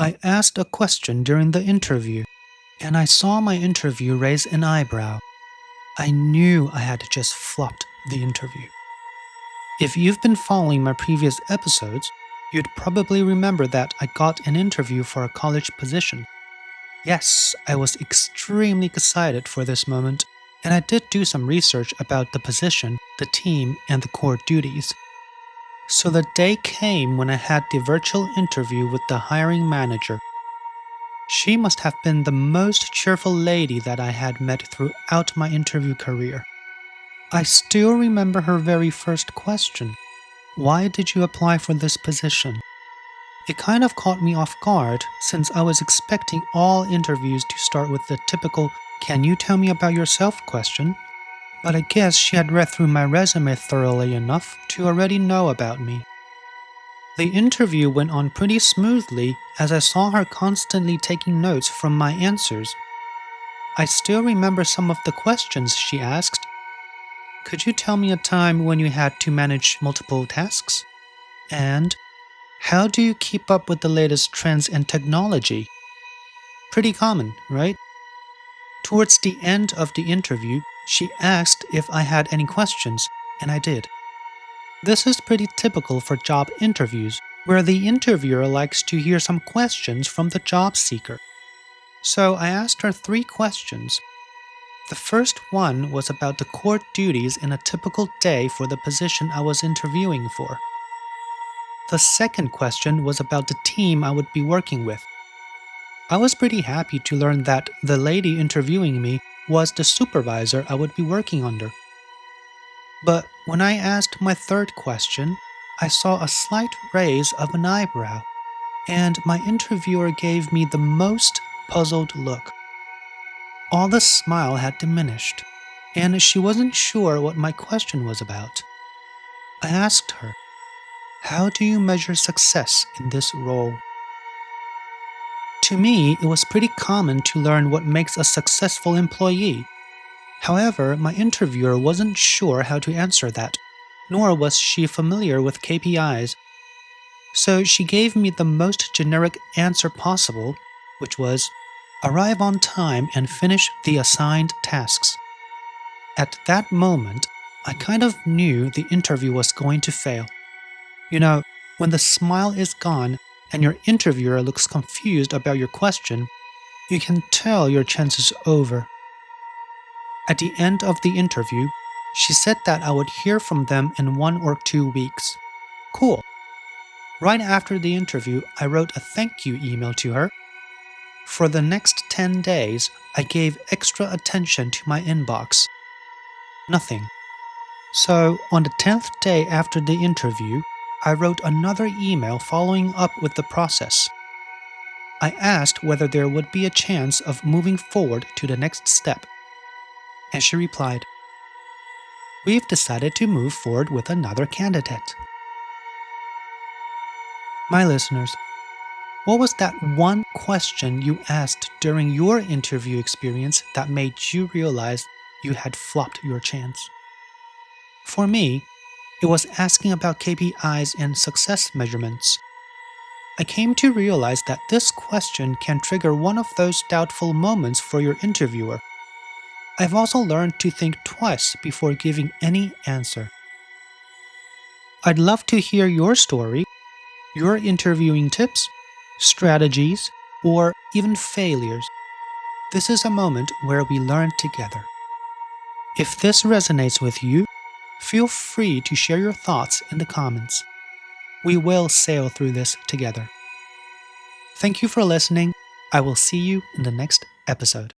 I asked a question during the interview, and I saw my interview raise an eyebrow. I knew I had just flopped the interview. If you've been following my previous episodes, you'd probably remember that I got an interview for a college position. Yes, I was extremely excited for this moment, and I did do some research about the position, the team, and the core duties. So the day came when I had the virtual interview with the hiring manager. She must have been the most cheerful lady that I had met throughout my interview career. I still remember her very first question. Why did you apply for this position? It kind of caught me off guard since I was expecting all interviews to start with the typical "Can you tell me about yourself?" question. But I guess she had read through my resume thoroughly enough to already know about me. The interview went on pretty smoothly as I saw her constantly taking notes from my answers. I still remember some of the questions she asked. Could you tell me a time when you had to manage multiple tasks? And how do you keep up with the latest trends and technology? Pretty common, right? Towards the end of the interview, she asked if I had any questions, and I did. This is pretty typical for job interviews, where the interviewer likes to hear some questions from the job seeker. So I asked her 3 questions. The first one was about the core duties in a typical day for the position I was interviewing for. The second question was about the team I would be working with. I was pretty happy to learn that the lady interviewing me was the supervisor I would be working under. But when I asked my third question, I saw a slight raise of an eyebrow, and my interviewer gave me the most puzzled look. All the smile had diminished, and she wasn't sure what my question was about. I asked her, "How do you measure success in this role?" To me, it was pretty common to learn what makes a successful employee. However, my interviewer wasn't sure how to answer that, nor was she familiar with KPIs. So she gave me the most generic answer possible, which was, arrive on time and finish the assigned tasks. At that moment, I kind of knew the interview was going to fail. You know, when the smile is gone and your interviewer looks confused about your question, you can tell your chance is over. At the end of the interview, she said that I would hear from them in 1 or 2 weeks. Cool. Right after the interview, I wrote a thank you email to her. For the next 10 days, I gave extra attention to my inbox. Nothing. So, on the 10th day after the interview, I wrote another email following up with the process. I asked whether there would be a chance of moving forward to the next step. And she replied, "We've decided to move forward with another candidate." My listeners, what was that one question you asked during your interview experience that made you realize you had flopped your chance? For me, it was asking about KPIs and success measurements. I came to realize that this question can trigger one of those doubtful moments for your interviewer. I've also learned to think twice before giving any answer. I'd love to hear your story, your interviewing tips, strategies, or even failures. This is a moment where we learn together. If this resonates with you, feel free to share your thoughts in the comments. We will sail through this together. Thank you for listening. I will see you in the next episode.